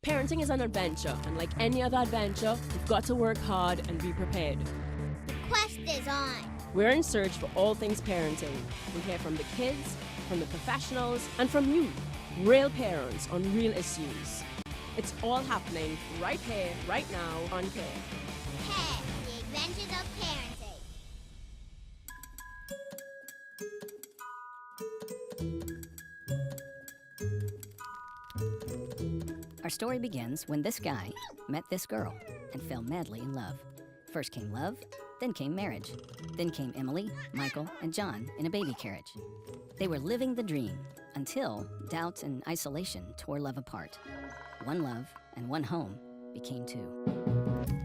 Parenting is an adventure, and like any other adventure, you've got to work hard and be prepared. The quest is on. We're in search for all things parenting. We hear from the kids, from the professionals, and from you, real parents on real issues. It's all happening right here, right now, on Care. Care, the adventures of parenting. Our story begins when this guy met this girl and fell madly in love. First came love, then came marriage. Then came Emily, Michael, and John in a baby carriage. They were living the dream until doubt and isolation tore love apart. One love and one home became two.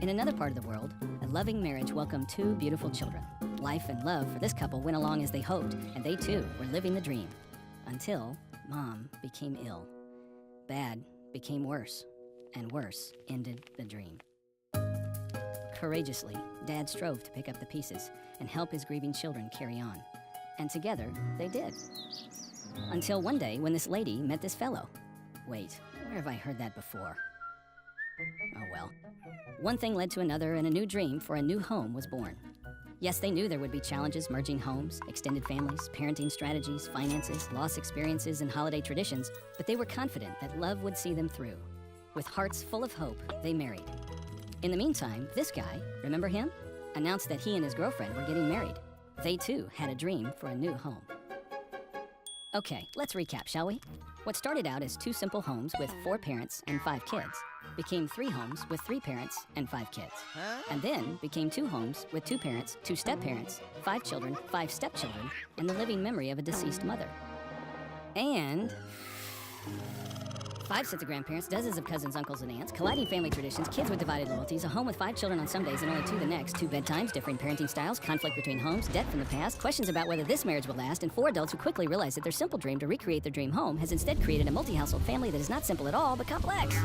In another part of the world, a loving marriage welcomed two beautiful children. Life and love for this couple went along as they hoped, and they too were living the dream. Until Mom became ill. Bad became worse, and worse ended the dream. Courageously, Dad strove to pick up the pieces and help his grieving children carry on. And together, they did. Until one day when this lady met this fellow. Wait, where have I heard that before? Oh well. One thing led to another, and a new dream for a new home was born. Yes, they knew there would be challenges merging homes, extended families, parenting strategies, finances, loss experiences, and holiday traditions, but they were confident that love would see them through. With hearts full of hope, they married. In the meantime, this guy, remember him? Announced that he and his girlfriend were getting married. They too had a dream for a new home. Okay, let's recap, shall we? What started out as two simple homes with 4 parents and 5 kids became 3 homes with 3 parents and 5 kids. And then became 2 homes with 2 parents, 2 step-parents, 5 children, 5 stepchildren, and the living memory of a deceased mother. And 5 sets of grandparents, dozens of cousins, uncles, and aunts, colliding family traditions, kids with divided loyalties, a home with 5 children on some days and only 2 the next, 2 bedtimes, differing parenting styles, conflict between homes, debt from the past, questions about whether this marriage will last, and 4 adults who quickly realize that their simple dream to recreate their dream home has instead created a multi-household family that is not simple at all, but complex.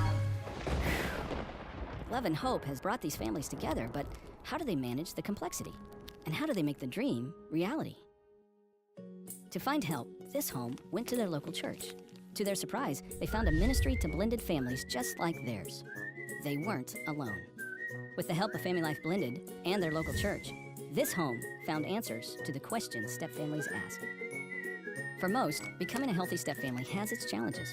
Love and hope has brought these families together, but how do they manage the complexity? And how do they make the dream reality? To find help, this home went to their local church. To their surprise, they found a ministry to blended families just like theirs. They weren't alone. With the help of Family Life Blended and their local church, this home found answers to the questions stepfamilies ask. For most, becoming a healthy stepfamily has its challenges.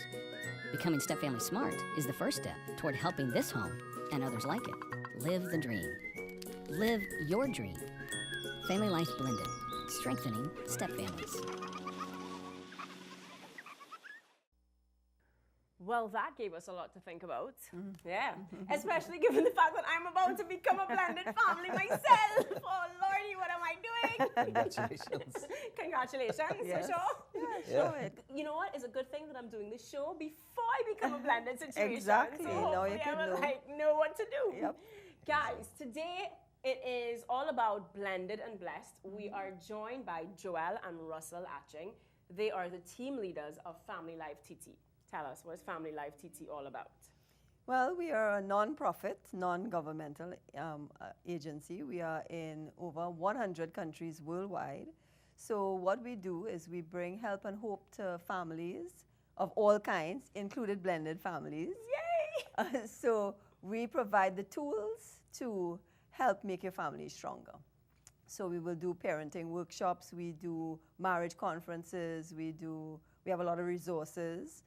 Becoming stepfamily smart is the first step toward helping this home and others like it live the dream. Live your dream. Family Life Blended, strengthening stepfamilies. Well, that gave us a lot to think about. Yeah, especially given the fact that I'm about to become a blended family myself. Oh, Lordy, what am I doing? Congratulations. Congratulations, Yes. for sure. Yeah. You know what? It's a good thing that I'm doing this show before I become a blended situation. Exactly. So Now you hopefully can I will know. know what to do. Yep. Guys, today it is all about blended and blessed. We are joined by Joelle and Russell Atching. They are the team leaders of Family Life TT. Tell us, what is Family Life TT all about? Well, we are a non-profit, non-governmental agency. We are in over 100 countries worldwide. So what we do is we bring help and hope to families of all kinds, included blended families. Yay! So we provide the tools to help make your family stronger. So we will do parenting workshops, we do marriage conferences, we have a lot of resources.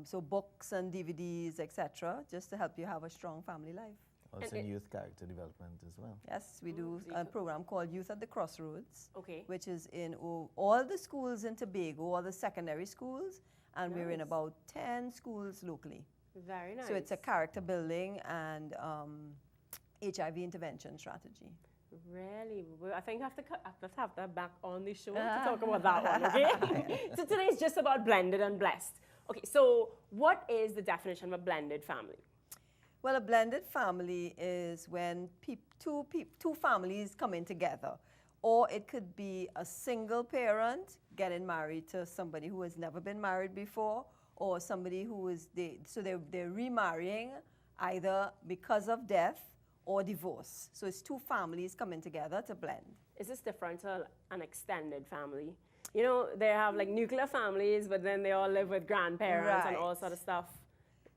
So books and DVDs, etc., just to help you have a strong family life. Also youth character development as well. Yes, we do a program called Youth at the Crossroads, Okay. which is in all the schools in Tobago, all the secondary schools, and we're in Nice. about 10 schools locally. Very nice. So it's a character building and HIV intervention strategy. Really? Well, I think I have to have that back on the show to talk about that one, okay? So today is just about blended and blessed. Okay, so what is the definition of a blended family? Well, a blended family is when two families come in together. Or it could be a single parent getting married to somebody who has never been married before, or somebody who is, they're remarrying either because of death or divorce. So it's 2 families coming together to blend. Is this different to an extended family? You know, they have like nuclear families, but then they all live with grandparents and all Right. sort of stuff.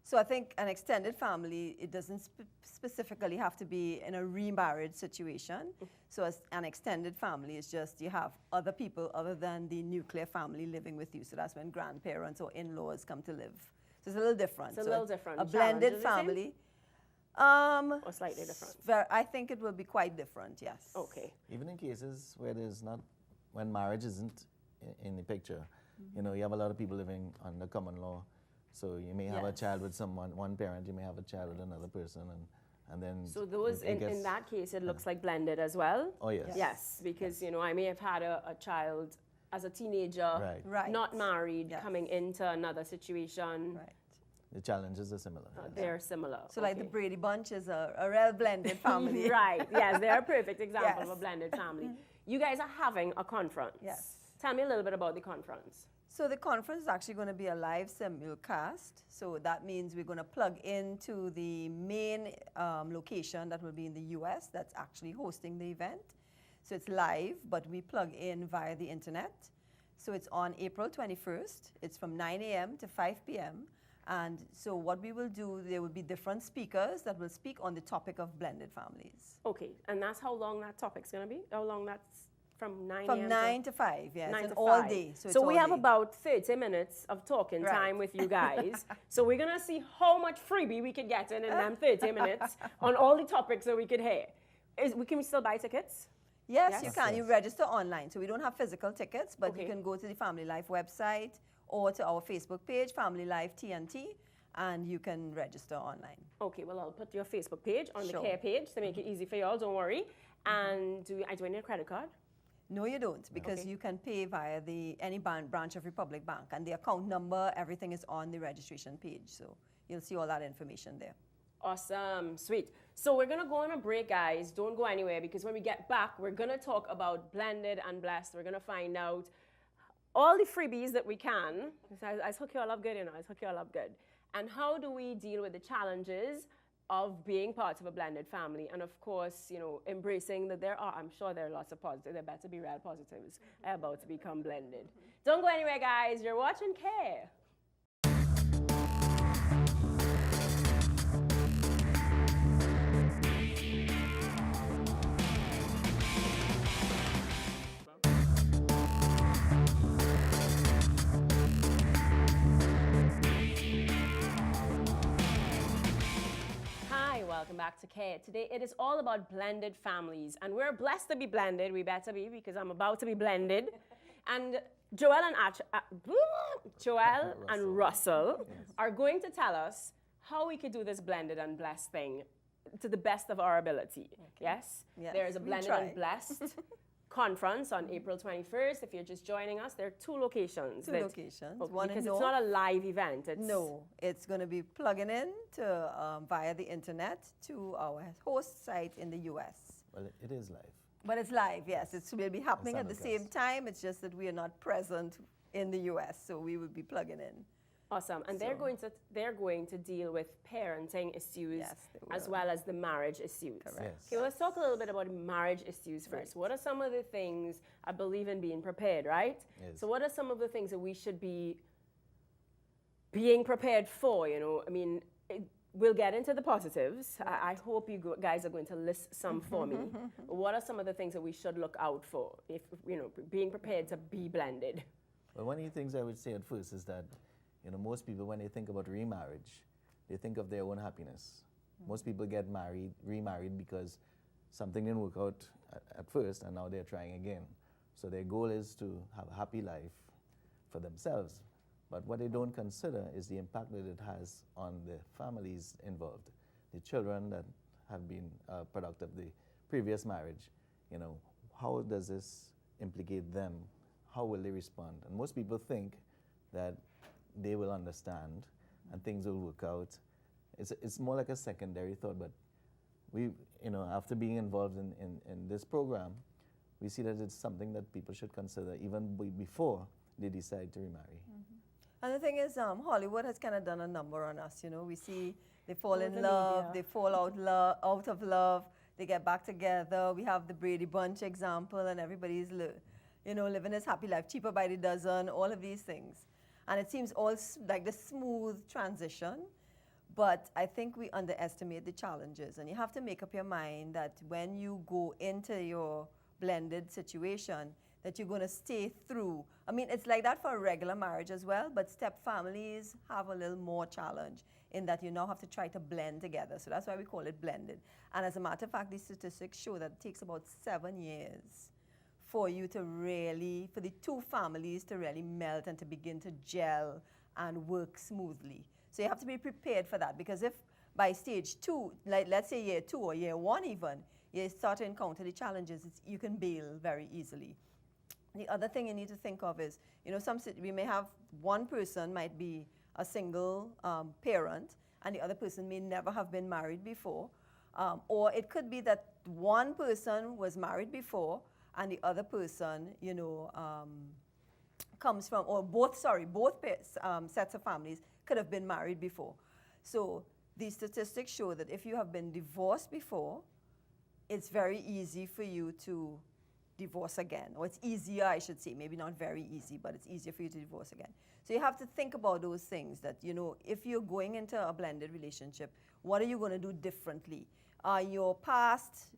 So I think an extended family, it doesn't specifically have to be in a remarriage situation. So as an extended family is just you have other people other than the nuclear family living with you. So that's when grandparents or in-laws come to live. So it's a little different. It's a little different. A blended Challenges, you think? family. Or slightly different? I think it will be quite different, yes. Okay. Even in cases where there's not, when marriage isn't in the picture, you know, you have a lot of people living under common law. So you may have a Yes. child with someone, one parent, you may have a child with another person, and then. So those, it in gets- that case, it looks like blended as well? Oh, yes. Yes, because, you know, I may have had a child as a teenager, Right. Right. not married, Yes. coming into another situation. Right. The challenges are similar. yes. They're similar. So like the okay. Brady Bunch is a real blended family. Right, yes, they're a perfect example of a Yes. blended family. You guys are having a conference. Yes. Tell me a little bit about the conference. So the conference is actually going to be a live simulcast. So that means we're going to plug into the main location that will be in the US that's actually hosting the event. So it's live, but we plug in via the internet. So it's on April 21st. It's from 9 a.m. to 5 p.m. And so what we will do, there will be different speakers that will speak on the topic of blended families. Okay, and that's how long that topic's going to be? How long that's from 9 From a.m. 9 to 5, yes, 9 and to all 5. day. So, it's So we all have day. about 30 minutes of talking Right. time with you guys. So we're going to see how much freebie we could get in them 30 minutes on all the topics that we could hear. Can we still buy tickets? Yes, Yes? you can. You Yes. register online. So we don't have physical tickets, but Okay. you can go to the Family Life website or to our Facebook page, Family Life TNT, and you can register online. Okay, well, I'll put your Facebook page on the Sure. care page to make it easy for y'all, don't worry. And do I need a credit card? No, you don't, because Okay. you can pay via any branch of Republic Bank, and the account number, everything is on the registration page. So you'll see all that information there. Awesome, sweet. So we're gonna go on a break, guys. Don't go anywhere, because when we get back, we're gonna talk about blended and blessed. We're gonna find out all the freebies that we can. I hook you all up good, you know. I hook you all up good. And how do we deal with the challenges of being part of a blended family? And of course, you know, embracing that I'm sure there are lots of positives. There better be real positives about to become blended. Don't go anywhere, guys. You're watching Care. Hi, welcome back to Care. Today it is all about blended families, and we're blessed to be blended. We better be, because I'm about to be blended. And Joel and Russell are going to tell us how we could do this blended and blessed thing to the best of our ability. Yes? Yes, There is a we blended try. and blessed conference on April 21st. If you're just joining us, there are two locations. Two locations. Okay, One in because it's North. not a live event. It's No, it's going to be plugging in to via the internet to our host site in the US. Well, it is live. But it's live, yes. It will be happening at the simulcast. same time. It's just that we are not present in the US, so we will be plugging in. awesome. And they're going to deal with parenting issues Yes, they as will. well as the marriage issues. Correct. Yes. Okay, well, let's talk a little bit about marriage issues first. What are some of the things, I believe in being prepared, right? Yes. So what are some of the things that we should be being prepared for, you know? I mean, we'll get into the positives. I hope you guys are going to list some for me. What are some of the things that we should look out for if, you know, being prepared to be blended? Well, one of the things I would say at first is that, you know, most people, when they think about remarriage, they think of their own happiness. Most people get remarried because something didn't work out at first, and now they're trying again. So their goal is to have a happy life for themselves. But what they don't consider is the impact that it has on the families involved, the children that have been a product of the previous marriage. You know, how does this implicate them? How will they respond? And most people think that they will understand and things will work out. It's more like a secondary thought, but we, you know, after being involved in this program, we see that it's something that people should consider even before they decide to remarry. And the thing is, Hollywood has kind of done a number on us. You know, we see they fall in the love, media. they fall out of love, they get back together. We have the Brady Bunch example, and everybody's, living his happy life, cheaper by the dozen, all of these things. And it seems all like the smooth transition. But I think we underestimate the challenges, and you have to make up your mind that when you go into your blended situation, that you're going to stay through. I mean, it's like that for a regular marriage as well, but step families have a little more challenge in that you now have to try to blend together. So that's why we call it blended. And as a matter of fact, the statistics show that it takes about 7 years for you to really, for the two families to really melt and to begin to gel and work smoothly. So you have to be prepared for that, because if by stage 2, like let's say year 2 or year 1 even, you start to encounter the challenges, you can bail very easily. The other thing you need to think of is, you know, we may have one person might be a single parent, and the other person may never have been married before. Or it could be that one person was married before, and the other person, you know, comes from, or both sets of families could have been married before. So the statistics show that if you have been divorced before, it's very easy for you to divorce again. Or it's easier, I should say, maybe not very easy, but it's easier for you to divorce again. So you have to think about those things that, you know, if you're going into a blended relationship, what are you going to do differently? Your past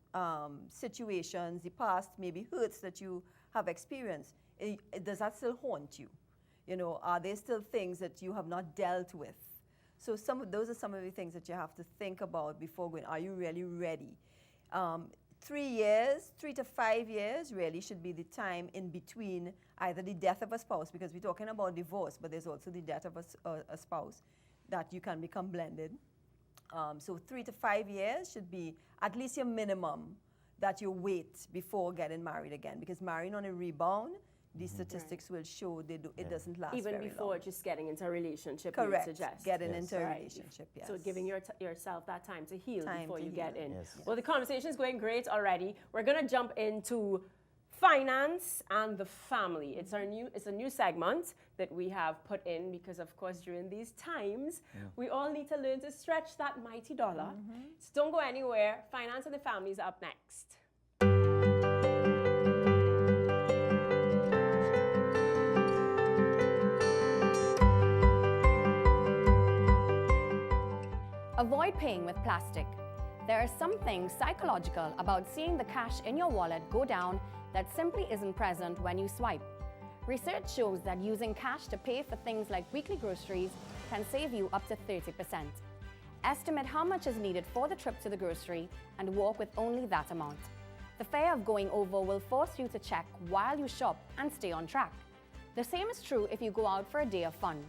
situations, the past maybe hurts that you have experienced, does that still haunt you? You know, are there still things that you have not dealt with? So those are some of the things that you have to think about before going, are you really ready? 3 to 5 years really should be the time in between either the death of a spouse, because we're talking about divorce, but there's also the death of a spouse that you can become blended. So 3 to 5 years should be at least your minimum that you wait before getting married again, because marrying on a rebound, these statistics will show it doesn't last even very before long. just getting into a relationship. Correct. You suggest. Getting Yes. into a Right. relationship, yes. So giving yourself that time to heal Time before to you get heal. in. Yes. Well, the conversation is going great already. We're gonna jump into finance and the family. It's a new segment that we have put in because, of course, during these times, we all need to learn to stretch that mighty dollar. So don't go anywhere. Finance and the family is up next. Avoid paying with plastic. There is something psychological about seeing the cash in your wallet go down that simply isn't present when you swipe. Research shows that using cash to pay for things like weekly groceries can save you up to 30%. Estimate how much is needed for the trip to the grocery and walk with only that amount. The fear of going over will force you to check while you shop and stay on track. The same is true if you go out for a day of fun.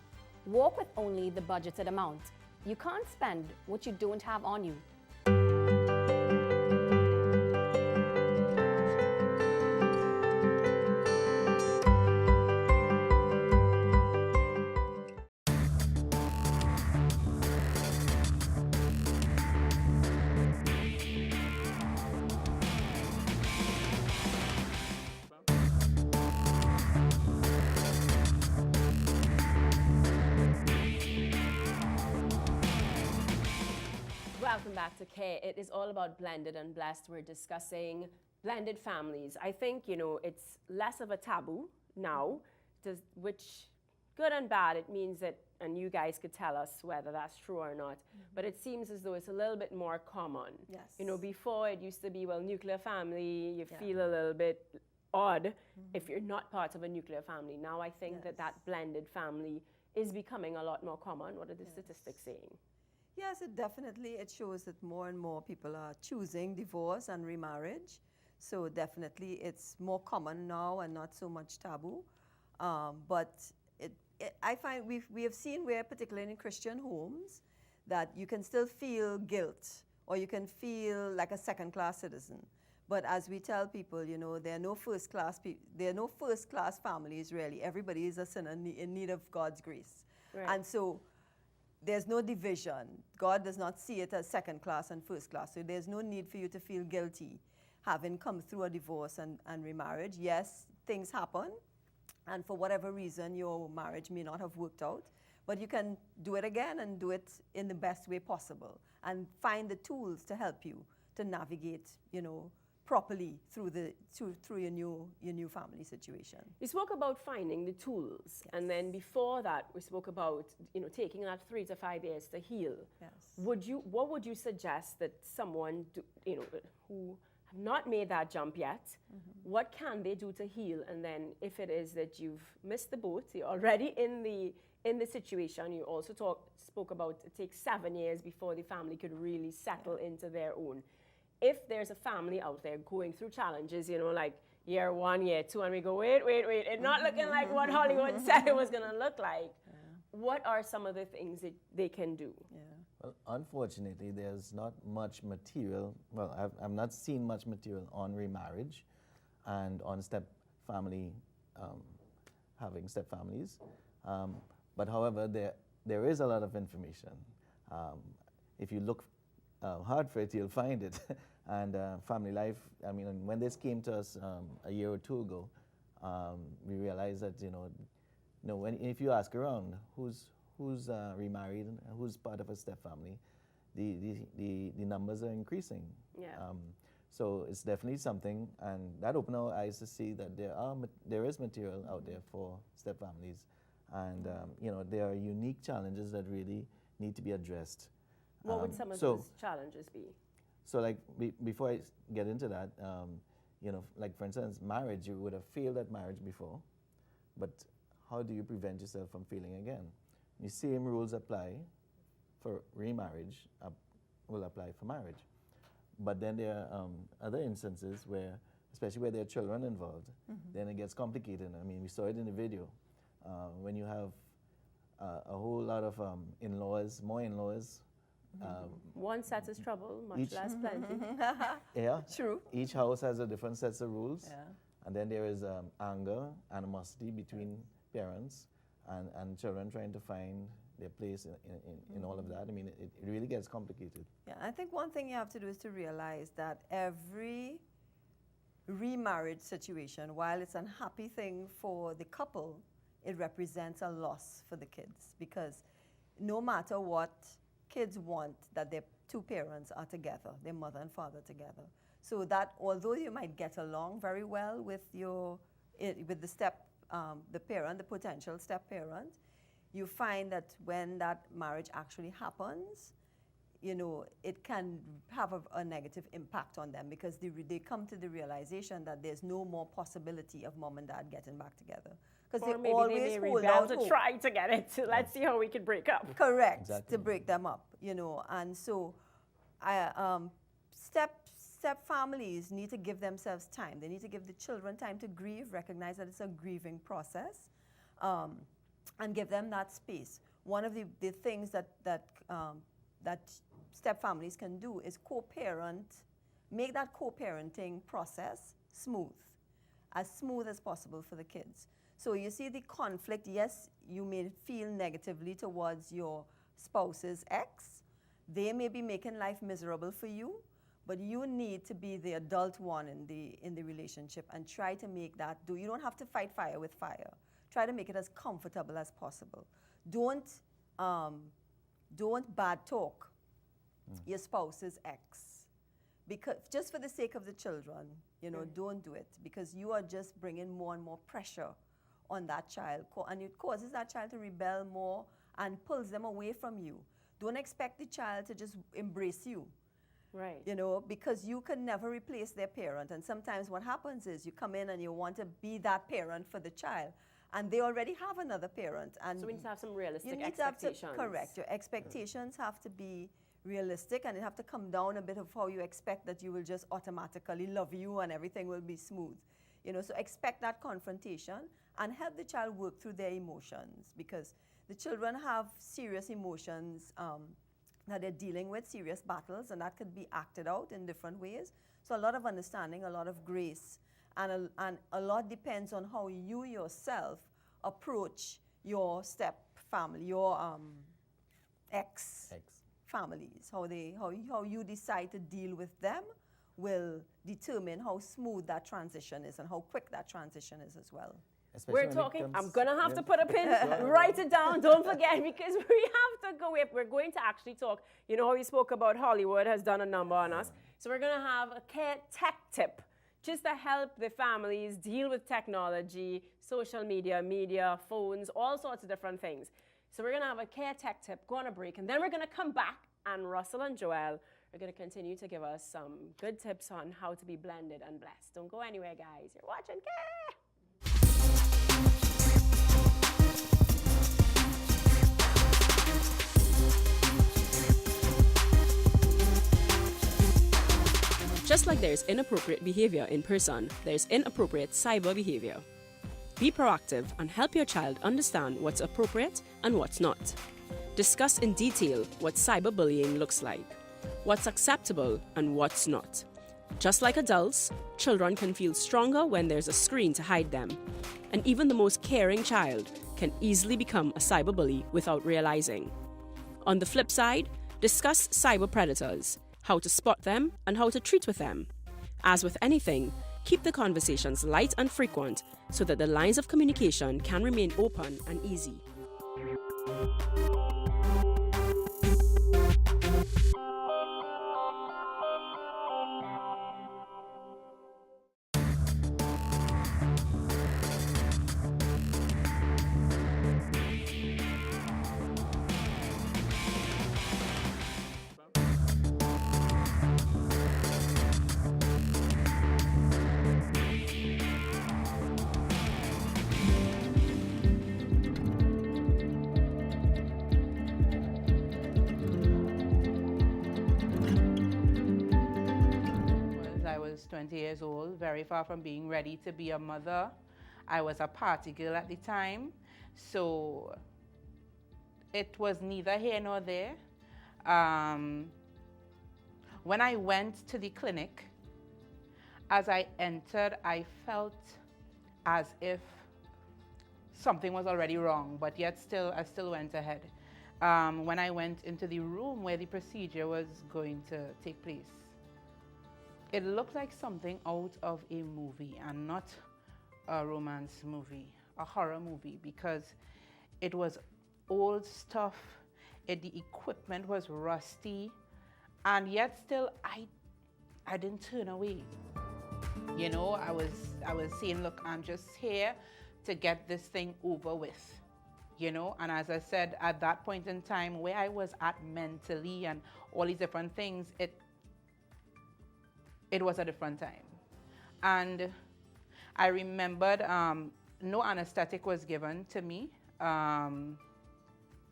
Walk with only the budgeted amount. You can't spend what you don't have on you. Welcome back to Care. It is all about blended and blessed. We're discussing blended families. I think, you know, it's less of a taboo now, which, good and bad, it means that, and you guys could tell us whether that's true or not, but it seems as though it's a little bit more common. Yes. You know, before it used to be, well, nuclear family, you feel a little bit odd if you're not part of a nuclear family. Now I think that blended family is becoming a lot more common. What are the statistics saying? Yes, it shows that more and more people are choosing divorce and remarriage. So definitely it's more common now and not so much taboo. But I find we have seen where, particularly in Christian homes, that you can still feel guilt or you can feel like a second-class citizen. But as we tell people, you know, there are no first-class families really. Everybody is a sinner in need of God's grace. Right. And so there's no division. God does not see it as second class and first class. So there's no need for you to feel guilty having come through a divorce and remarriage. Yes, things happen. And for whatever reason, your marriage may not have worked out. But you can do it again and do it in the best way possible. And find the tools to help you to navigate, you know, properly through your new family situation. We spoke about finding the tools, and then before that, we spoke about taking that 3 to 5 years to heal. Yes. What would you suggest that someone who have not made that jump yet, what can they do to heal? And then if it is that you've missed the boat, you're already in the situation. You also spoke about it takes 7 years before the family could really settle into their own. If there's a family out there going through challenges, like year 1, year 2, and we go, wait, it's not looking like what Hollywood said it was going to look like. What are some of the things that they can do? Well, unfortunately, there's not much material. Well, I've not seen much material on remarriage and on having step families. But however, there is a lot of information. If you look hard for it, you'll find it. And Family Life, I mean, when this came to us a year or two ago, we realized that, if you ask around who's remarried and who's part of a step family, the numbers are increasing. Yeah. So it's definitely something, and that opened our eyes to see that there is material out there for step families, and there are unique challenges that really need to be addressed. What would some of those challenges be? So, like, before I get into that, like, for instance, marriage, you would have failed at marriage before, but how do you prevent yourself from failing again? The same rules apply for remarriage, will apply for marriage. But then there are other instances where, especially where there are children involved, then it gets complicated. I mean, we saw it in the video. When you have a whole lot of in-laws, more in-laws. One set is trouble, much less plenty. Yeah. True. Each house has a different sets of rules. Yeah. And then there is anger, animosity between parents and children trying to find their place in all of that. I mean, it really gets complicated. Yeah, I think one thing you have to do is to realize that every remarriage situation, while it's an unhappy thing for the couple, it represents a loss for the kids, because no matter what, kids want that their two parents are together, their mother and father together. So that although you might get along very well with the parent, the potential step parent, you find that when that marriage actually happens, it can have a negative impact on them, because they come to the realization that there's no more possibility of mom and dad getting back together. Because they maybe always they may hold rebel out to hope. try to get it. Let's see how we can break up. Correct, Exactly. to break them up, And so step families need to give themselves time. They need to give the children time to grieve, recognize that it's a grieving process, and give them that space. One of the things that step families can do is make that co-parenting process as smooth as possible for the kids. So you see the conflict, yes, you may feel negatively towards your spouse's ex. They may be making life miserable for you, but you need to be the adult one in the relationship and try to make that do. You don't have to fight fire with fire. Try to make it as comfortable as possible. Don't bad talk your spouse's ex, because just for the sake of the children, don't do it, because you are just bringing more and more pressure on that child, and it causes that child to rebel more and pulls them away from you. Don't expect the child to just embrace you. Right. Because you can never replace their parent. And sometimes what happens is you come in and you want to be that parent for the child, and they already have another parent. And So we need to have some realistic you need expectations. to have correct. Your expectations have to be realistic, and it have to come down a bit of how you expect that you will just automatically love you and everything will be smooth. So expect that confrontation and help the child work through their emotions, because the children have serious emotions that they're dealing with, serious battles, and that could be acted out in different ways. So a lot of understanding, a lot of grace, and a lot depends on how you yourself approach your step family, your ex families. How you decide to deal with them will determine how smooth that transition is and how quick that transition is as well. Especially We're when it talking, comes- I'm going to have yeah. to put a pin, write it down, don't forget, because we have to go, we're going to actually talk, you know how we spoke about Hollywood has done a number on us, so we're going to have a care tech tip, just to help the families deal with technology, social media, phones, all sorts of different things. So we're going to have a care tech tip, go on a break, and then we're going to come back, and Russell and Joelle are going to continue to give us some good tips on how to be blended and blessed. Don't go anywhere, guys. You're watching Care. Just like there's inappropriate behavior in person, there's inappropriate cyber behavior. Be proactive and help your child understand what's appropriate and what's not. Discuss in detail what cyberbullying looks like, what's acceptable and what's not. Just like adults, children can feel stronger when there's a screen to hide them. And even the most caring child can easily become a cyberbully without realizing. On the flip side, discuss cyber predators, how to spot them, and how to treat with them. As with anything, keep the conversations light and frequent so that the lines of communication can remain open and easy. I was 20 years old, very far from being ready to be a mother. I was a party girl at the time, so it was neither here nor there. When I went to the clinic, as I entered, I felt as if something was already wrong, but yet I still went ahead. When I went into the room where the procedure was going to take place, it looked like something out of a movie and not a romance movie, a horror movie, because it was old stuff, the equipment was rusty, and yet still I didn't turn away. You know, I was saying, look, I'm just here to get this thing over with, you know. And as I said, at that point in time where I was at mentally and all these different things, it was a different time. And I remembered no anesthetic was given to me.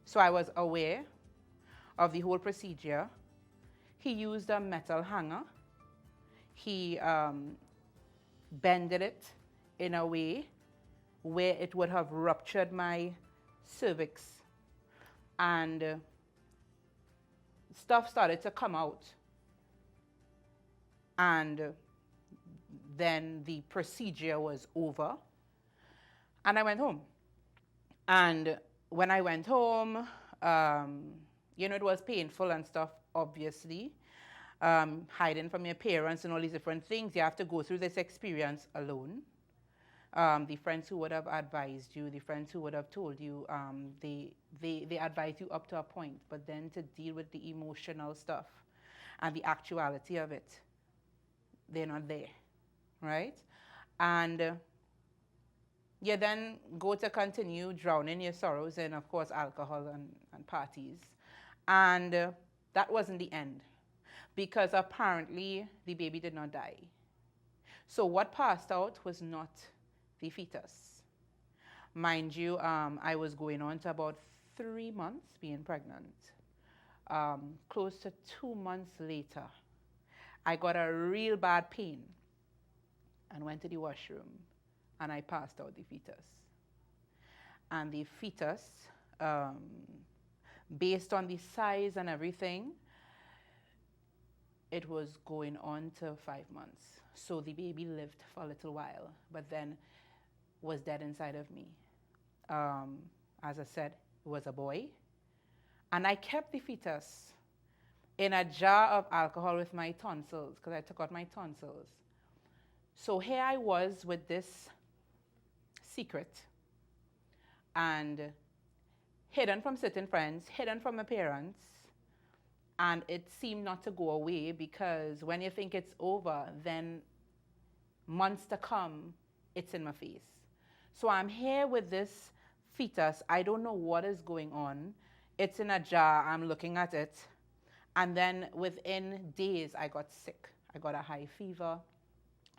So I was aware of the whole procedure. He used a metal hanger. He bended it in a way where it would have ruptured my cervix. And stuff started to come out. And then the procedure was over. And I went home. And when I went home, you know, it was painful and stuff, obviously. Hiding from your parents and all these different things. You have to go through this experience alone. The friends who would have advised you, the friends who would have told you, they advise you up to a point. But then to deal with the emotional stuff and the actuality of it, they're not there, right? And you then go to continue drowning your sorrows in, of course, alcohol and parties. And that wasn't the end, because apparently the baby did not die. So what passed out was not the fetus. Mind you, I was going on to about 3 months being pregnant. Close to 2 months later, I got a real bad pain and went to the washroom, and I passed out the fetus. And the fetus, based on the size and everything, it was going on to 5 months. So the baby lived for a little while, but then was dead inside of me. As I said, it was a boy. And I kept the fetus in a jar of alcohol with my tonsils, because I took out my tonsils. So here I was with this secret and hidden from certain friends, hidden from my parents, and it seemed not to go away, because when you think it's over, then months to come, it's in my face. So I'm here with this fetus. I don't know what is going on. It's in a jar. I'm looking at it. And then within days, I got sick. I got a high fever.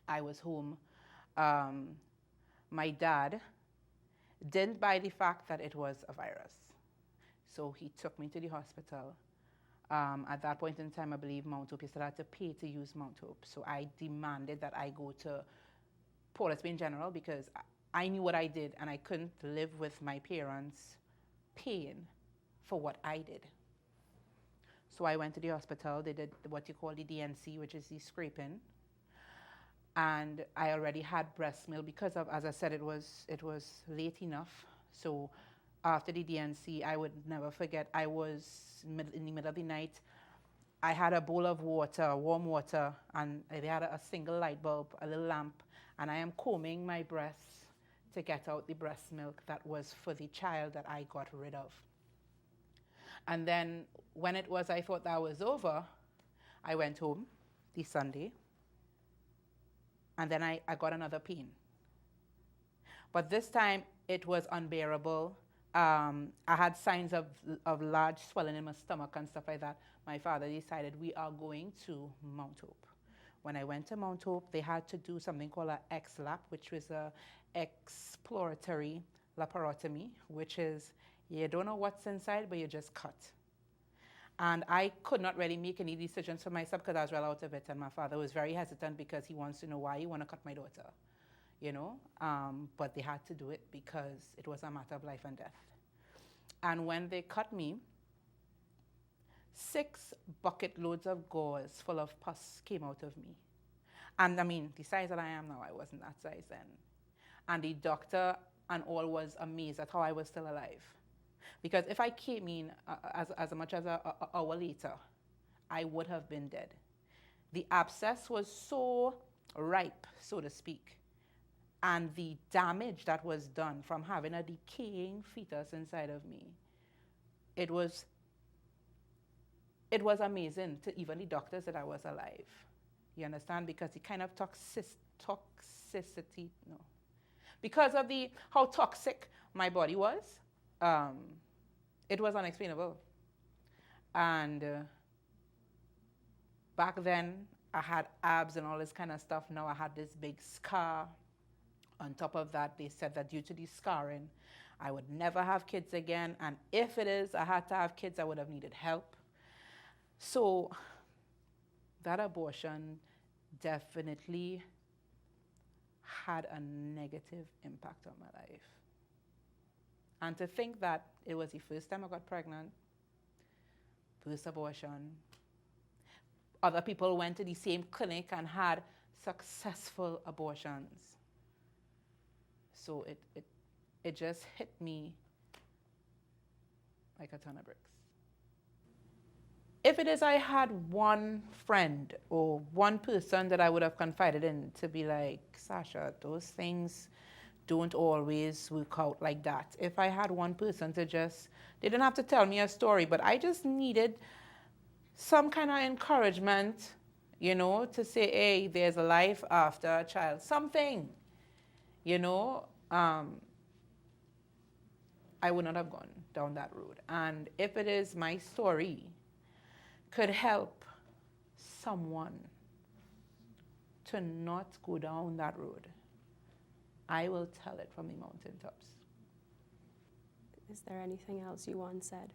I was home. My dad didn't buy the fact that it was a virus. So he took me to the hospital. At that point in time, I believe Mount Hope, you still had to pay to use Mount Hope. So I demanded that I go to Paulus Bay in general, because I knew what I did, and I couldn't live with my parents paying for what I did. So I went to the hospital. They did what you call the DNC, which is the scraping. And I already had breast milk because of, as I said, it was late enough. So after the DNC, I would never forget, I was in the middle of the night. I had a bowl of water, warm water, and they had a single light bulb, a little lamp, and I am combing my breasts to get out the breast milk that was for the child that I got rid of. And then when it was, I thought that was over, I went home the Sunday, and then I got another pain. But this time it was unbearable. I had signs of large swelling in my stomach and stuff like that. My father decided we are going to Mount Hope. When I went to Mount Hope, they had to do something called an X-lap, which was a exploratory laparotomy, which is you don't know what's inside, but you just cut. And I could not really make any decisions for myself because I was well out of it. And my father was very hesitant because he wants to know why you want to cut my daughter, you know. But they had to do it because it was a matter of life and death. And when they cut me, 6 bucket loads of gauze full of pus came out of me. And I mean, the size that I am now, I wasn't that size then. And the doctor and all was amazed at how I was still alive. Because if I came in as much as an hour later, I would have been dead. The abscess was so ripe, so to speak, and the damage that was done from having a decaying fetus inside of me, it was amazing to even the doctors that I was alive. You understand? Because the kind of toxicity, no. Because of how toxic my body was, it was unexplainable. And back then, I had abs and all this kind of stuff. Now I had this big scar. On top of that, they said that due to the scarring, I would never have kids again. And if it is, I had to have kids, I would have needed help. So that abortion definitely had a negative impact on my life. And to think that it was the first time I got pregnant, first abortion, other people went to the same clinic and had successful abortions. So it just hit me like a ton of bricks. If it is I had one friend or one person that I would have confided in to be like, Sasha, those things don't always work out like that. If I had one person to just, they didn't have to tell me a story, but I just needed some kind of encouragement, you know, to say, hey, there's a life after a child, something, you know, I would not have gone down that road. And if it is my story could help someone to not go down that road, I will tell it from the mountaintops. Is there anything else you want said?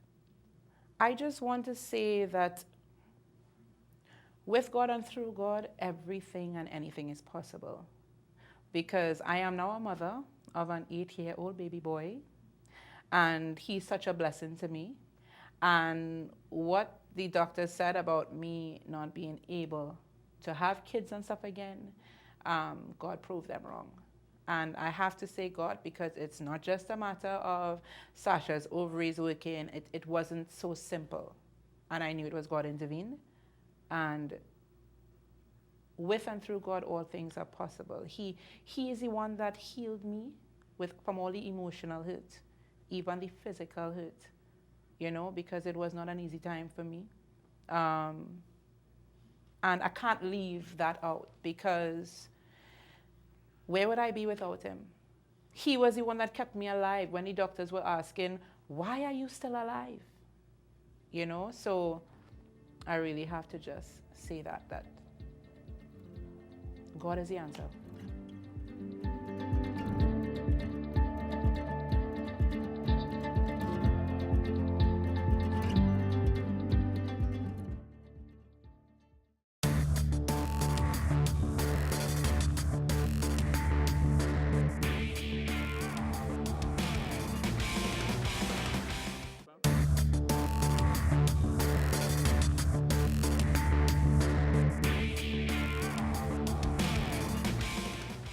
I just want to say that with God and through God, everything and anything is possible. Because I am now a mother of an 8-year-old baby boy, and he's such a blessing to me. And what the doctor said about me not being able to have kids and stuff again, God proved them wrong. And I have to say God, because it's not just a matter of Sasha's ovaries working. It wasn't so simple. And I knew it was God intervened. And with and through God, all things are possible. He is the one that healed me from all the emotional hurt, even the physical hurt, you know, because it was not an easy time for me. And I can't leave that out, because where would I be without him? He was the one that kept me alive when the doctors were asking, why are you still alive? You know, so I really have to just say that God is the answer.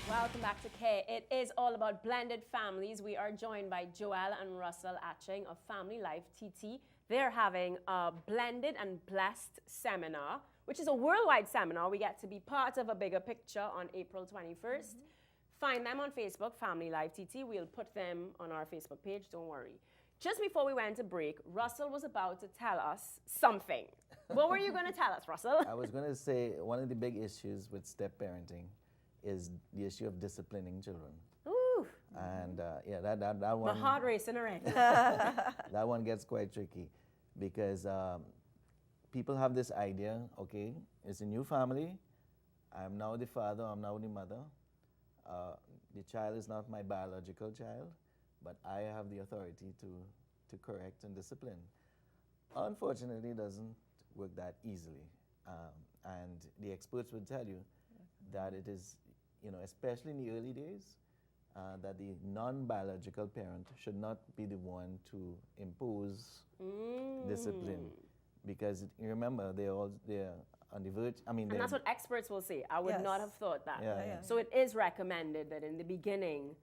Welcome back to Care. It is all about blended families. We are joined by Joelle and Russell Atching of Family Life TT. They're having a blended and blessed seminar, which is a worldwide seminar. We get to be part of a bigger picture on April 21st. Find them on Facebook, Family Life TT. We'll put them on our Facebook page, don't worry. Just before we went to break, Russell was about to tell us something. What were you going to tell us, Russell? I was going to say one of the big issues with step-parenting is the issue of disciplining children. Ooh, And yeah, that my one, heart racing already. that one gets quite tricky, because people have this idea, okay, it's a new family, I'm now the father, I'm now the mother. The child is not my biological child, but I have the authority to correct and discipline. Unfortunately, it doesn't work that easily. And the experts would tell you that it is, you know, especially in the early days, that the non-biological parent should not be the one to impose discipline, because you remember they're on the verge. I mean, And that's what experts will say. I would not have thought that. Yeah, yeah. So it is recommended that in the beginning,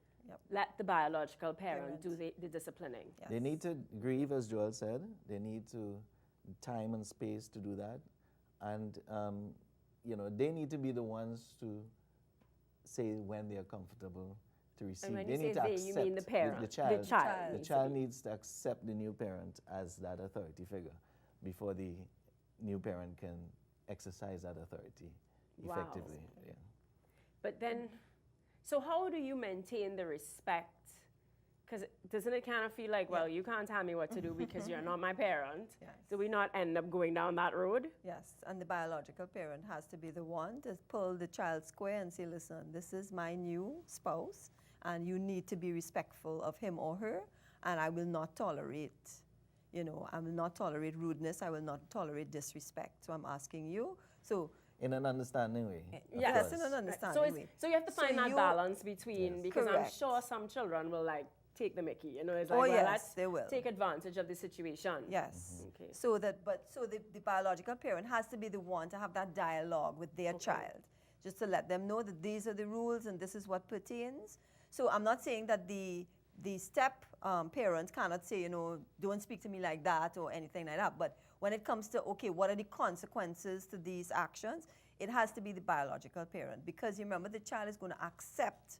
let the biological parent do the disciplining. Yes. they need to grieve, as Joel said. They need to time and space to do that, and you know, they need to be the ones to say when they are comfortable to receive. And when they you need say to they, accept you mean the parent, the child. The child. The child needs to accept the new parent as that authority figure before the new parent can exercise that authority Wow. effectively. Yeah. But then, so how do you maintain the respect? Because doesn't it kind of feel like, well, you can't tell me what to do because you're not my parent? Yes. Do we not end up going down that road? Yes, and the biological parent has to be the one to pull the child square and say, listen, this is my new spouse, and you need to be respectful of him or her, and I will not tolerate, you know, I will not tolerate rudeness, I will not tolerate disrespect. So I'm asking you, so In an understanding way. of Yes. yes, course. in an understanding So, way. so you have to So find that you- balance between, Yes. because I'm Correct. sure some children will like take the mickey, you know, it's like, Oh, well, yes, let's they will. take advantage of the situation. Yes. Okay. So that, so the biological parent has to be the one to have that dialogue with their child, just to let them know that these are the rules and this is what pertains. So I'm not saying that the step parent cannot say, you know, don't speak to me like that or anything like that. But when it comes to, okay, what are the consequences to these actions? It has to be the biological parent, because you remember the child is going to accept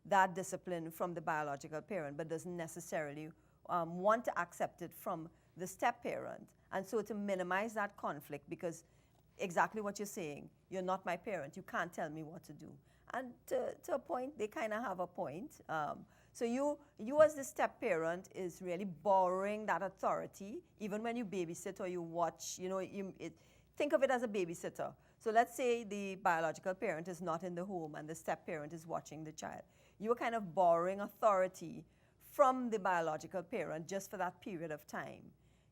that discipline from the biological parent, but doesn't necessarily want to accept it from the step parent. And so to minimize that conflict, because exactly what you're saying, you're not my parent, you can't tell me what to do. And to a point, they kind of have a point. So you as the step parent is really borrowing that authority, even when you babysit or you watch, you know, think of it as a babysitter. So let's say the biological parent is not in the home and the step parent is watching the child. You are kind of borrowing authority from the biological parent just for that period of time,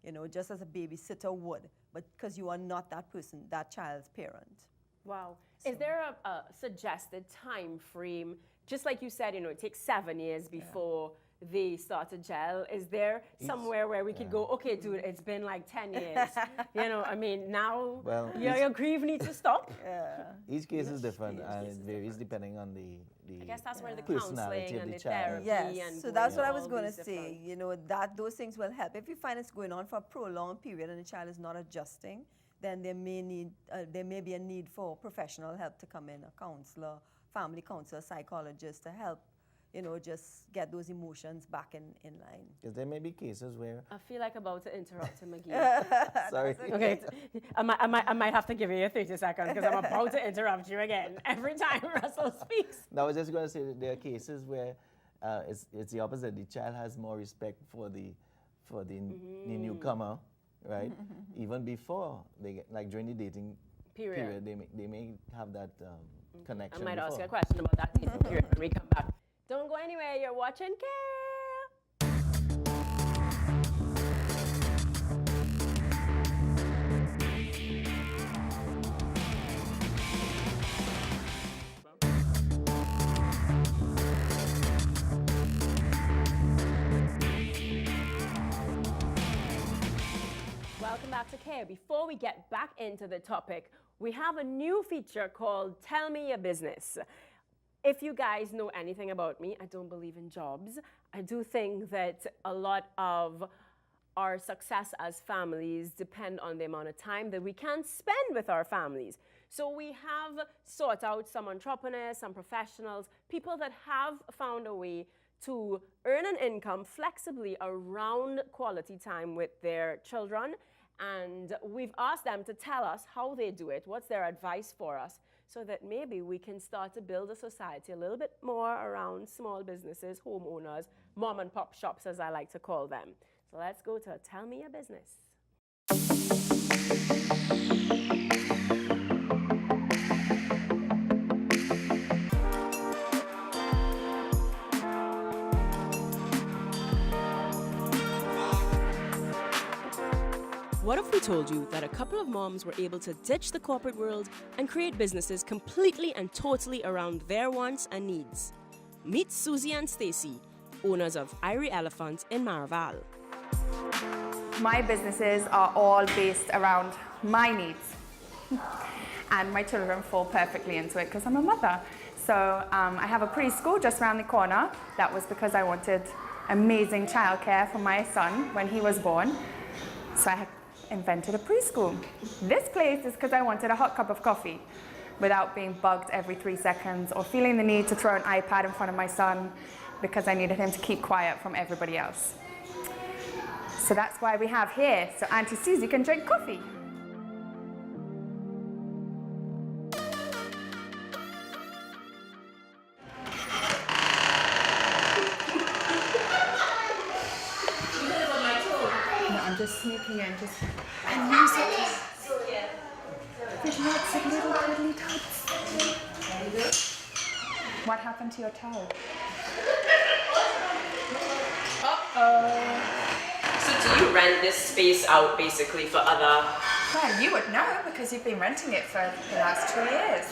you know, just as a babysitter would, but because you are not that person, that child's parent. Wow. Is there a suggested time frame? Just like you said, you know, it takes 7 years before they start to gel. Is there somewhere where we could go, okay, dude, it's been like 10 years. You know, I mean, now Well, your grief needs to stop. Each case is different, and it varies depending on the I guess that's where the personality counseling of and the the child. therapy Yes, and so that's what I all was going to these say. different- You know, that those things will help. If you find it's going on for a prolonged period and the child is not adjusting, then there may be a need for professional help to come in, a counselor, family counselor, psychologist to help just get those emotions back in line. Because there may be cases where, I feel like about to interrupt him again. sorry, Okay, I might have to give you 30 seconds because I'm about to interrupt you again every time Russell speaks. no, I was just going to say that there are cases where it's the opposite. The child has more respect for the newcomer, right? Even before they get, like during the dating period, they may have that connection. I might before. ask you a question about that dating period when we come back. Don't go anywhere. You're watching Care. Welcome back to Care. Before we get back into the topic, we have a new feature called Tell Me Your Business. If you guys know anything about me, I don't believe in jobs. I do think that a lot of our success as families depend on the amount of time that we can spend with our families. So we have sought out some entrepreneurs, some professionals, people that have found a way to earn an income flexibly around quality time with their children. And we've asked them to tell us how they do it, what's their advice for us, so that maybe we can start to build a society a little bit more around small businesses, homeowners, mom and pop shops, as I like to call them. So let's go to Tell Me Your Business. What if we told you that a couple of moms were able to ditch the corporate world and create businesses completely and totally around their wants and needs? Meet Susie and Stacy, owners of Irie Elephant in Maraval. My businesses are all based around my needs. And my children fall perfectly into it because I'm a mother. So I have a preschool just around the corner. That was because I wanted amazing childcare for my son when he was born. So I invented a preschool. This place is because I wanted a hot cup of coffee without being bugged every 3 seconds or feeling the need to throw an iPad in front of my son because I needed him to keep quiet from everybody else. So that's why we have here, so Auntie Susie can drink coffee. I'm just sneaking in, just and music. There's lots of little cuddly tots. What happened to your toe? So do you rent this space out basically for other... Well, you would know because you've been renting it for the last 2 years.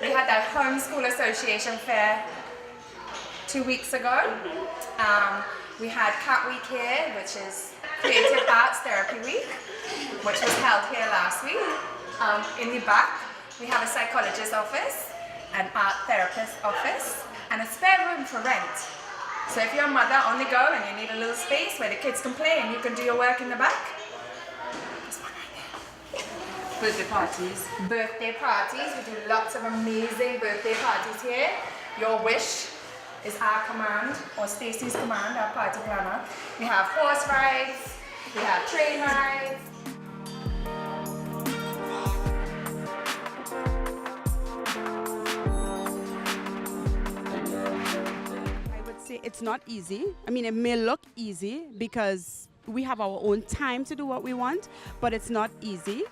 We had that Homeschool Association fair 2 weeks ago. We had Cat Week here, which is Creative Arts Therapy Week, which was held here last week. In the back, we have a psychologist's office, an art therapist office, and a spare room for rent. So if you're a mother on the go and you need a little space where the kids can play and you can do your work in the back, there's one right there. Birthday parties. Birthday parties. We do lots of amazing birthday parties here. Your wish is our command, or Stacey's command, our party planner. We have horse rides, we have train rides. I would say it's not easy. I mean, it may look easy because we have our own time to do what we want, but it's not easy.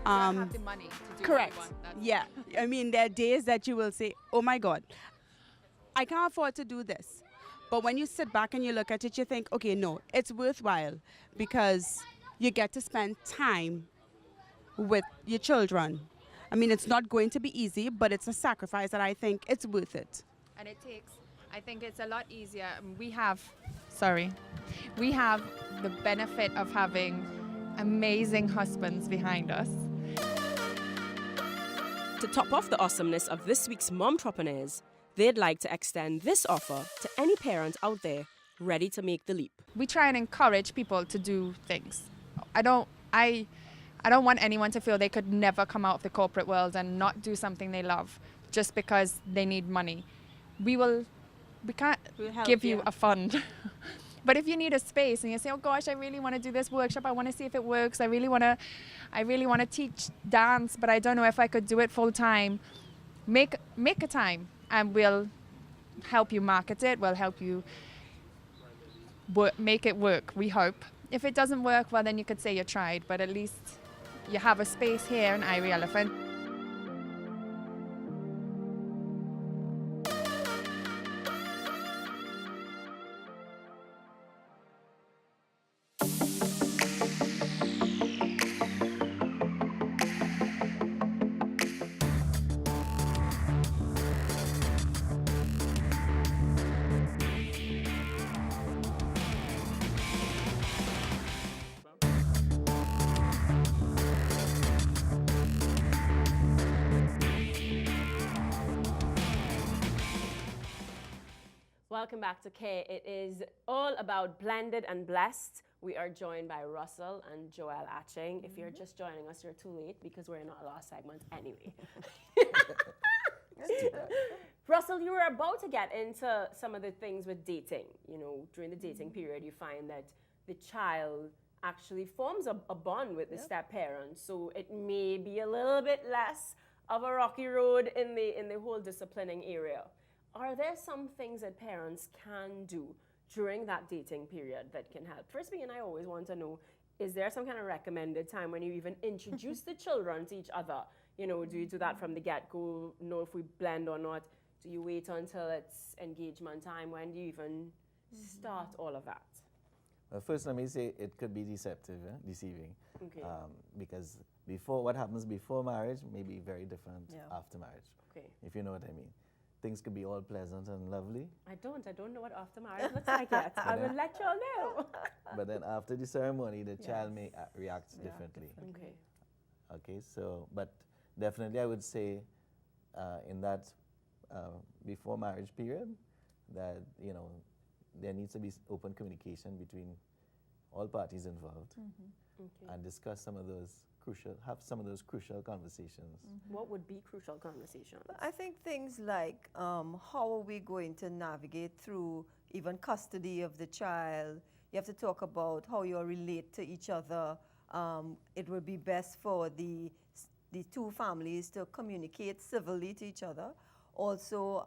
Have the money to do Correct. what you want. Yeah. I mean, there are days that you will say, oh my God, I can't afford to do this. But when you sit back and you look at it, you think, okay, no, it's worthwhile because you get to spend time with your children. I mean, it's not going to be easy, but it's a sacrifice that I think it's worth it. And it takes, I think it's a lot easier. We have the benefit of having amazing husbands behind us. To top off the awesomeness of this week's Momtrepreneurs, they'd like to extend this offer to any parent out there ready to make the leap. We try and encourage people to do things. I don't want anyone to feel they could never come out of the corporate world and not do something they love just because they need money. We will we can't We'll help give you you. a fund. But if you need a space and you say, oh gosh, I really want to do this workshop, I want to see if it works, I really want to teach dance, but I don't know if I could do it full time, make a time, and we'll help you market it, we'll help you make it work, we hope. If it doesn't work, well then you could say you tried, but at least you have a space here in Irie Elephant. Welcome back to Care. It is all about blended and blessed. We are joined by Russell and Joelle Atching. If you're just joining us, you're too late because we're in our last segment anyway. Russell, you were about to get into some of the things with dating. You know, during the dating period, you find that the child actually forms a bond with the step-parent, so it may be a little bit less of a rocky road in the whole disciplining area. Are there some things that parents can do during that dating period that can help? First, me and I always want to know, is there some kind of recommended time when you even introduce the children to each other? You know, do you do that from the get-go, know if we blend or not? Do you wait until it's engagement time? When do you even start all of that? Well, first, let me say it could be deceiving. Okay. Because what happens before marriage may be very different after marriage. Okay. If you know what I mean. Things could be all pleasant and lovely. I don't know what after marriage looks like yet. I will let y'all know. But then after the ceremony, the child may react differently. Okay. Okay, so, but definitely I would say in that before marriage period, that, you know, there needs to be open communication between all parties involved and discuss some of those crucial conversations. What would be crucial conversations? I think things like how are we going to navigate through even custody of the child. You have to talk about how you relate to each other. It would be best for the two families to communicate civilly to each other. Also,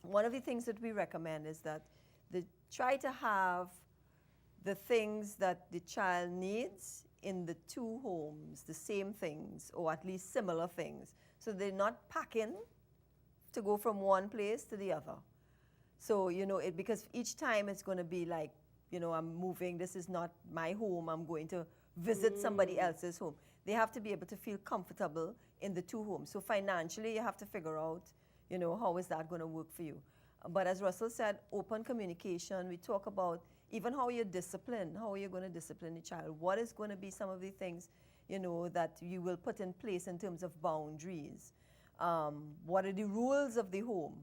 one of the things that we recommend is that try to have the things that the child needs in the two homes, the same things, or at least similar things. So they're not packing to go from one place to the other. So, you know, because each time it's going to be like, you know, I'm moving, this is not my home, I'm going to visit somebody else's home. They have to be able to feel comfortable in the two homes. So financially, you have to figure out, you know, how is that going to work for you. But as Russell said, open communication, we talk about even how you discipline, how are you going to discipline the child? What is going to be some of the things, you know, that you will put in place in terms of boundaries? What are the rules of the home?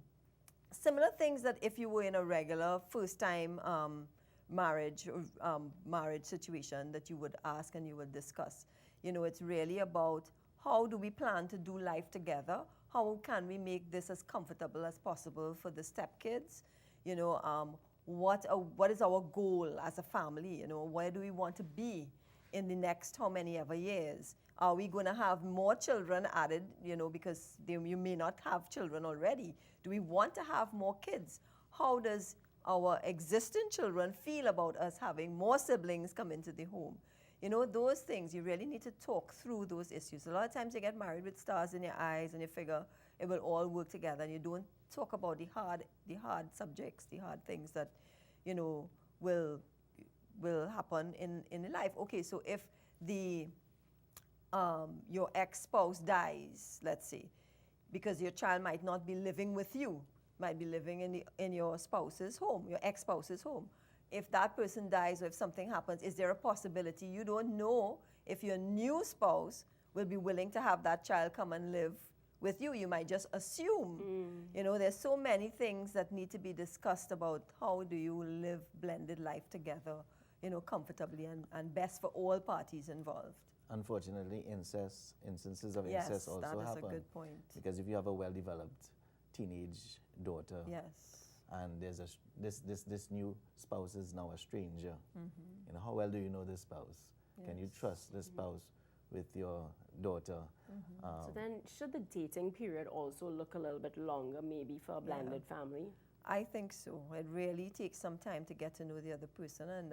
Similar things that if you were in a regular first-time marriage situation that you would ask and you would discuss. You know, it's really about how do we plan to do life together? How can we make this as comfortable as possible for the stepkids? You know, what is our goal as a family? You know, where do we want to be in the next how many ever years? Are we going to have more children added, you know, because you may not have children already? Do we want to have more kids? How does our existing children feel about us having more siblings come into the home? You know, those things, you really need to talk through those issues. A lot of times you get married with stars in your eyes and you figure it will all work together, and you don't talk about the hard subjects, the hard things that, you know, will happen in life. Okay, so if your ex-spouse dies, let's say, because your child might not be living with you, might be living in your spouse's home, your ex-spouse's home. If that person dies or if something happens, is there a possibility you don't know if your new spouse will be willing to have that child come and live with you? You might just assume. You know, there's so many things that need to be discussed about how do you live blended life together, you know, comfortably and best for all parties involved. Unfortunately, instances of incest also happen. Yes, that is a good point. Because if you have a well-developed teenage daughter, yes, and there's this new spouse is now a stranger. You know, how well do you know this spouse? Can you trust this spouse with your daughter? So then, should the dating period also look a little bit longer, maybe for a blended family? I think so. It really takes some time to get to know the other person and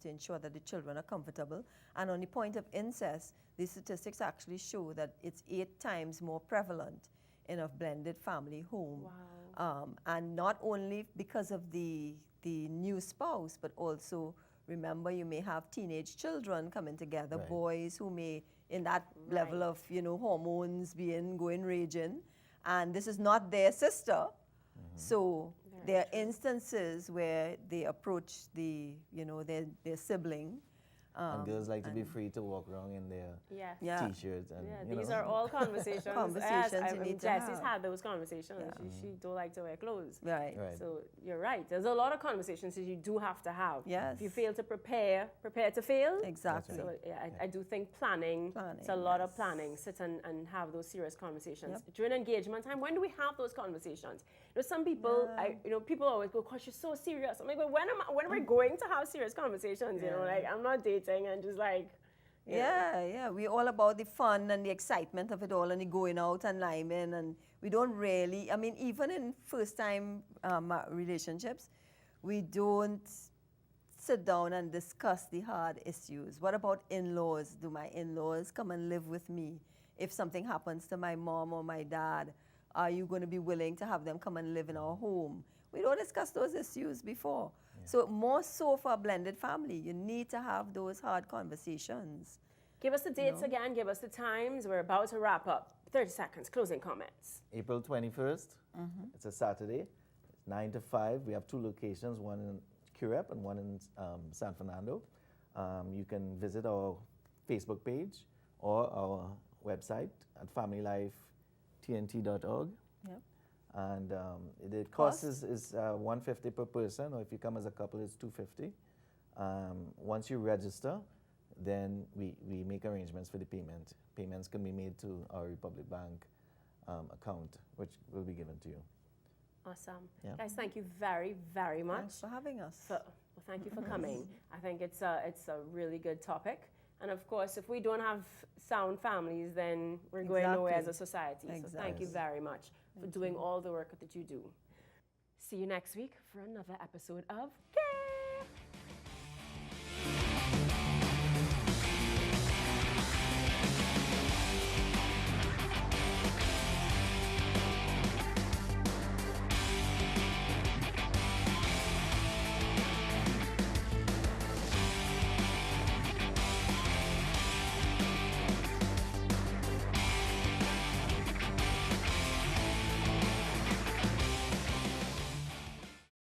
to ensure that the children are comfortable. And on the point of incest, the statistics actually show that it's 8 times more prevalent in a blended family home. Wow. And not only because of the new spouse, but also remember you may have teenage children coming together, boys who may in that level of hormones going raging, and this is not their sister. So there are instances where they approach their sibling. And girls like to be free to walk around in their t-shirts. And, these are all conversations. Conversations yes, you need to Jesse's have. had those conversations. She don't like to wear clothes. Right. So you're right. There's a lot of conversations that you do have to have. Yes. If you fail to prepare to fail. Exactly. So I do think planning. It's a lot of planning. Sit and have those serious conversations. During engagement time, when do we have those conversations? Some people, people always go, "Gosh, you're so serious." I'm like, "But when am I going to have serious conversations?" Like I'm not dating and just like. We're all about the fun and the excitement of it all and the going out and liming, and we don't really, even in first-time relationships, we don't sit down and discuss the hard issues. What about in-laws? Do my in-laws come and live with me? If something happens to my mom or my dad, are you going to be willing to have them come and live in our home? We don't discuss those issues before. So more so for a blended family, you need to have those hard conversations. Give us the dates again, give us the times. We're about to wrap up. 30 seconds, closing comments. April 21st, it's a Saturday, 9 to 5. We have 2 locations, one in Curep and one in San Fernando. You can visit our Facebook page or our website at familylifetnt.org. Yep. And the cost is $150 per person, or if you come as a couple, it's $250. Once you register, then we make arrangements for the payment. Payments can be made to our Republic Bank account, which will be given to you. Awesome. Guys, thank you very, very much. Thanks for having us. Thank you for coming. I think it's a really good topic. And of course, if we don't have sound families, then we're going nowhere as a society. So thank you very much for doing all the work that you do. See you next week for another episode of